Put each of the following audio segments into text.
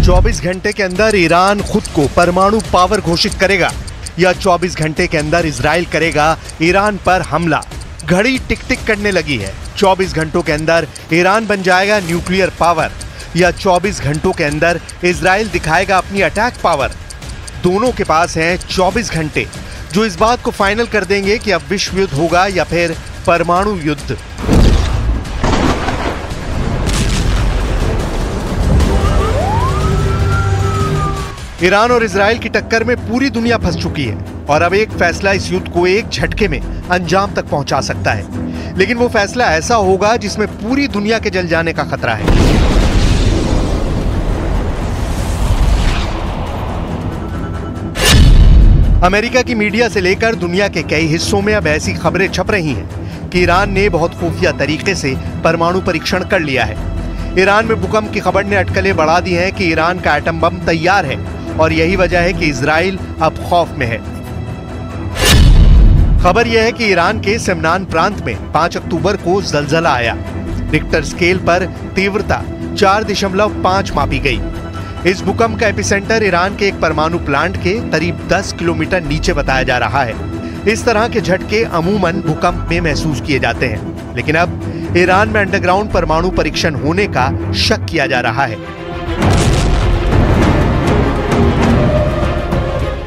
24 घंटे के अंदर ईरान खुद को परमाणु पावर घोषित करेगा या 24 घंटे के अंदर इजराइल करेगा ईरान पर हमला। घड़ी टिक टिक करने लगी है। 24 घंटों के अंदर ईरान बन जाएगा न्यूक्लियर पावर या 24 घंटों के अंदर इजराइल दिखाएगा अपनी अटैक पावर। दोनों के पास हैं 24 घंटे जो इस बात को फाइनल कर देंगे कि अब विश्व युद्ध होगा या फिर परमाणु युद्ध। ईरान और इजराइल की टक्कर में पूरी दुनिया फंस चुकी है और अब एक फैसला इस युद्ध को एक झटके में अंजाम तक पहुंचा सकता है। लेकिन वो फैसला ऐसा होगा जिसमें पूरी दुनिया के जल जाने का खतरा है। अमेरिका की मीडिया से लेकर दुनिया के कई हिस्सों में अब ऐसी खबरें छप रही हैं कि ईरान ने बहुत खुफिया तरीके से परमाणु परीक्षण कर लिया है। ईरान में भूकंप की खबर ने अटकलें बढ़ा दी हैं कि ईरान का एटम बम तैयार है और यही वजह है कि इजराइल अब खौफ में है। खबर यह है कि ईरान के सिमनान प्रांत में 5 अक्टूबर को जलजला आया। रिक्टर स्केल पर तीव्रता 4.5 मापी गई। इस भूकंप का एपिसेंटर ईरान के एक परमाणु प्लांट के करीब 10 किलोमीटर नीचे बताया जा रहा है। इस तरह के झटके अमूमन भूकंप में महसूस किए जाते हैं, लेकिन अब ईरान में अंडरग्राउंड परमाणु परीक्षण होने का शक किया जा रहा है।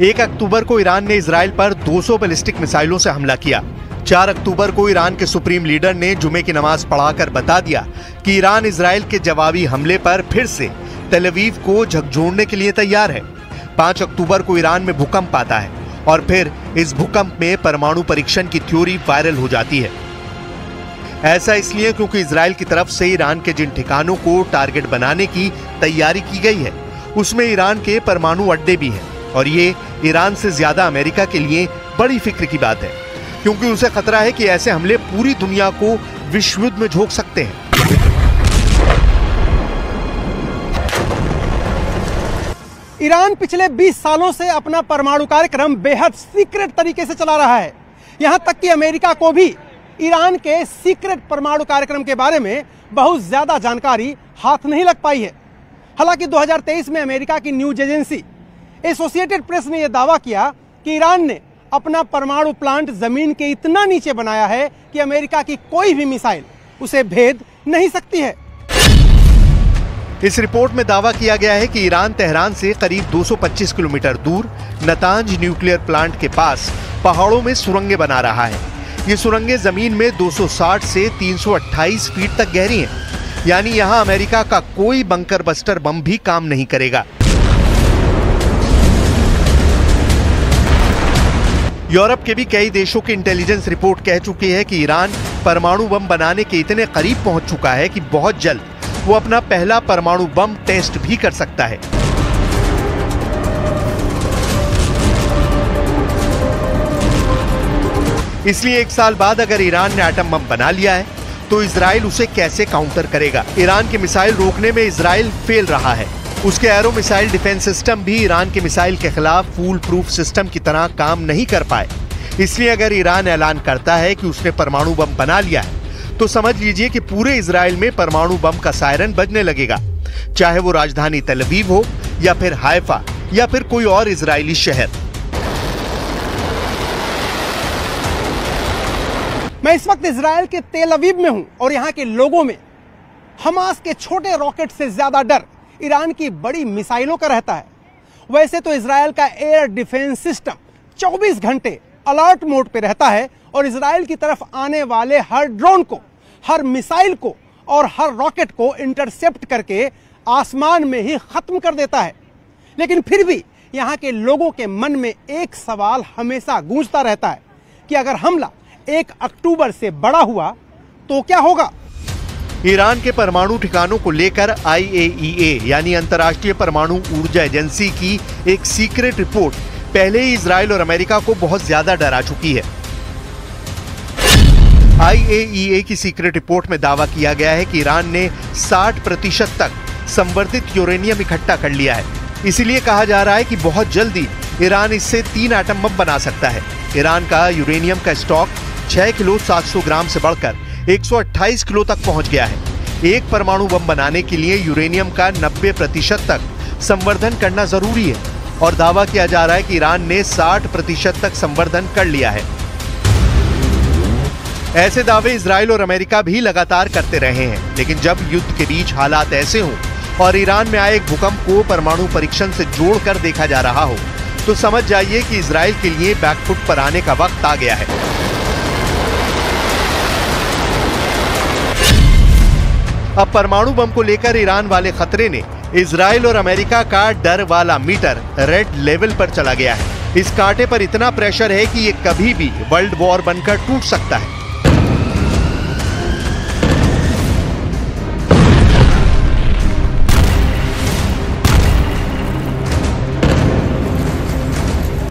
1 अक्टूबर को ईरान ने इजराइल पर 200 बैलिस्टिक मिसाइलों से हमला किया। 4 अक्टूबर को ईरान के सुप्रीम लीडर ने जुमे की नमाज पढ़ाकर बता दिया कि ईरान इजराइल के जवाबी हमले पर फिर से तेल अवीव को झकझोरने के लिए तैयार है। 5 अक्टूबर को ईरान में भूकंप आता है और फिर इस भूकंप में परमाणु परीक्षण की थ्योरी वायरल हो जाती है। ऐसा इसलिए क्योंकि इजराइल की तरफ से ईरान के जिन ठिकानों को टारगेट बनाने की तैयारी की गई है उसमें ईरान के परमाणु अड्डे भी हैं और ये ईरान से ज्यादा अमेरिका के लिए बड़ी फिक्र की बात है, क्योंकि उसे खतरा है कि ऐसे हमले पूरी दुनिया को विश्व युद्ध में झोंक सकते हैं। ईरान पिछले 20 सालों से अपना परमाणु कार्यक्रम बेहद सीक्रेट तरीके से चला रहा है। यहां तक कि अमेरिका को भी ईरान के सीक्रेट परमाणु कार्यक्रम के बारे में बहुत ज्यादा जानकारी हाथ नहीं लग पाई है। हालांकि 2023 में अमेरिका की न्यूज एजेंसी एसोसिएटेड प्रेस ने यह दावा किया कि ईरान ने अपना परमाणु प्लांट जमीन के इतना नीचे बनाया है कि अमेरिका की कोई भी मिसाइल उसे भेद नहीं सकती है। इस रिपोर्ट में दावा किया गया है कि ईरान तेहरान से करीब 225 किलोमीटर दूर नतांज न्यूक्लियर प्लांट के पास पहाड़ों में सुरंगें बना रहा है। ये सुरंगें जमीन में 260 से 328 फीट तक गहरी हैं, यानी यहां अमेरिका का कोई बंकर बस्टर बम भी काम नहीं करेगा। यूरोप के भी कई देशों की इंटेलिजेंस रिपोर्ट कह चुकी है कि ईरान परमाणु बम बनाने के इतने करीब पहुंच चुका है कि बहुत जल्द वो अपना पहला परमाणु बम टेस्ट भी कर सकता है। इसलिए 1 साल बाद अगर ईरान ने एटम बम बना लिया है तो इजराइल उसे कैसे काउंटर करेगा। ईरान की मिसाइल रोकने में इजराइल फेल रहा है। उसके एरो मिसाइल डिफेंस सिस्टम भी ईरान के मिसाइल के खिलाफ फूल प्रूफ सिस्टम की तरह काम नहीं कर पाए। इसलिए अगर ईरान ऐलान करता है कि उसने परमाणु बम बना लिया है तो समझ लीजिए कि पूरे इजराइल में परमाणु बम का सायरन बजने लगेगा, चाहे वो राजधानी तेल अवीव हो या फिर हाइफा या फिर कोई और इजरायली शहर। मैं इस वक्त इजराइल के तेल अवीव में हूं और यहां के लोगों में हमास के छोटे रॉकेट से ज्यादा डर ईरान की बड़ी मिसाइलों का रहता है। वैसे तो इजराइल का एयर डिफेंस सिस्टम 24 घंटे अलर्ट मोड पे रहता है और इजराइल की तरफ आने वाले हर ड्रोन को, हर मिसाइल को और हर रॉकेट को इंटरसेप्ट करके आसमान में ही खत्म कर देता है। लेकिन फिर भी यहां के लोगों के मन में एक सवाल हमेशा गूंजता रहता है कि अगर हमला 1 अक्टूबर से बड़ा हुआ तो क्या होगा। ईरान के परमाणु ठिकानों को लेकर IAEA यानी अंतर्राष्ट्रीय परमाणु ऊर्जा एजेंसी की एक सीक्रेट रिपोर्ट पहले ही इजराइल और अमेरिका को बहुत ज्यादा डरा चुकी है। IAEA की सीक्रेट रिपोर्ट में दावा किया गया है कि ईरान ने 60% तक संवर्धित यूरेनियम इकट्ठा कर लिया है इसीलिए कहा जा रहा है कि बहुत जल्दी ईरान इससे 3 एटम बम बना सकता है। ईरान का यूरेनियम का स्टॉक 6 किलो 700 ग्राम से बढ़कर 128 किलो तक पहुंच गया है। एक परमाणु बम बनाने के लिए यूरेनियम का 90% तक संवर्धन करना जरूरी है और दावा किया जा रहा है कि ईरान ने 60% तक संवर्धन कर लिया है। ऐसे दावे इजराइल और अमेरिका भी लगातार करते रहे हैं, लेकिन जब युद्ध के बीच हालात ऐसे हों और ईरान में आए एक भूकंप को परमाणु परीक्षण से जोड़कर देखा जा रहा हो, तो समझ जाइए कि इजराइल के लिए बैकफुट पर आने का वक्त आ गया है। अब परमाणु बम को लेकर ईरान वाले खतरे ने इजराइल और अमेरिका का डर वाला मीटर रेड लेवल पर चला गया है। इस कांटे पर इतना प्रेशर है कि ये कभी भी वर्ल्ड वॉर बनकर टूट सकता है।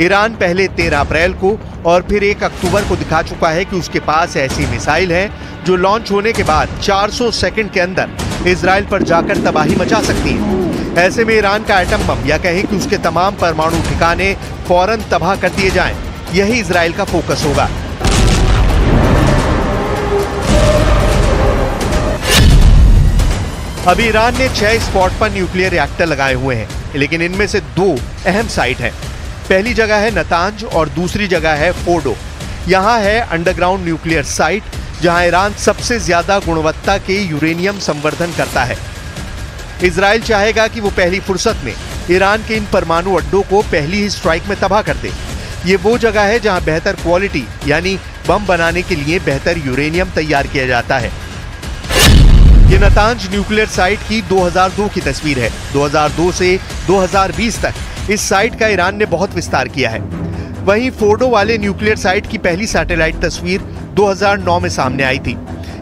ईरान पहले 13 अप्रैल को और फिर 1 अक्टूबर को दिखा चुका है कि उसके पास ऐसी मिसाइल है जो लॉन्च होने के बाद 400 सेकंड के अंदर इजराइल पर जाकर तबाही मचा सकती है। ऐसे में ईरान का एटम बम या कहें कि उसके तमाम परमाणु ठिकाने फौरन तबाह कर दिए जाएं, यही इजराइल का फोकस होगा। अभी ईरान ने 6 स्पॉट पर न्यूक्लियर रिएक्टर लगाए हुए हैं, लेकिन इनमें से 2 अहम साइट हैं। पहली जगह है नतांज और दूसरी जगह है फोर्डो। यहाँ है अंडरग्राउंड न्यूक्लियर साइट, जहाँ ईरान सबसे ज्यादा गुणवत्ता के यूरेनियम संवर्धन करता है। इजराइल चाहेगा कि वो पहली फुर्सत में ईरान के इन परमाणु अड्डों को पहली ही स्ट्राइक में तबाह कर दे। ये वो जगह है जहां बेहतर क्वालिटी यानी बम बनाने के लिए बेहतर यूरेनियम तैयार किया जाता है। ये नतांज न्यूक्लियर साइट की 2002 की तस्वीर है। 2002 से 2020 तक इस साइट का ईरान ने बहुत विस्तार किया है। वहीं फोर्डो वाले न्यूक्लियर साइट की पहली सैटेलाइट तस्वीर 2009 में सामने आई थी।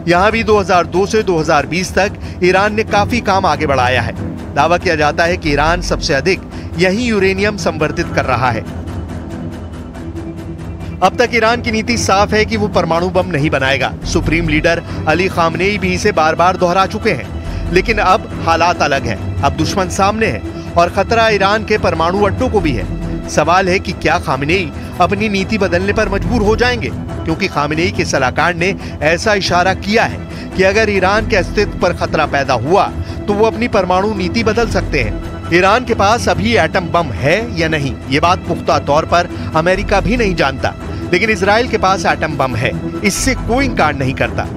यहाँ भी 2002 से 2020 तक ईरान ने काफी काम आगे बढ़ाया है। दावा किया जाता है कि ईरान सबसे अधिक यही यूरेनियम संवर्धित कर रहा है। अब तक ईरान की नीति साफ है कि वो परमाणु बम नहीं बनाएगा। सुप्रीम लीडर अली खामनेई भी इसे बार बार दोहरा चुके हैं, लेकिन अब हालात अलग है। अब दुश्मन सामने है और खतरा ईरान के परमाणु अड्डों को भी है। सवाल है कि क्या खामनेई अपनी नीति बदलने पर मजबूर हो जाएंगे, क्योंकि खामनेई के सलाहकार ने ऐसा इशारा किया है कि अगर ईरान के अस्तित्व पर खतरा पैदा हुआ तो वो अपनी परमाणु नीति बदल सकते हैं। ईरान के पास अभी एटम बम है या नहीं, ये बात पुख्ता तौर पर अमेरिका भी नहीं जानता, लेकिन इजराइल के पास एटम बम है, इससे कोई इंकार नहीं करता।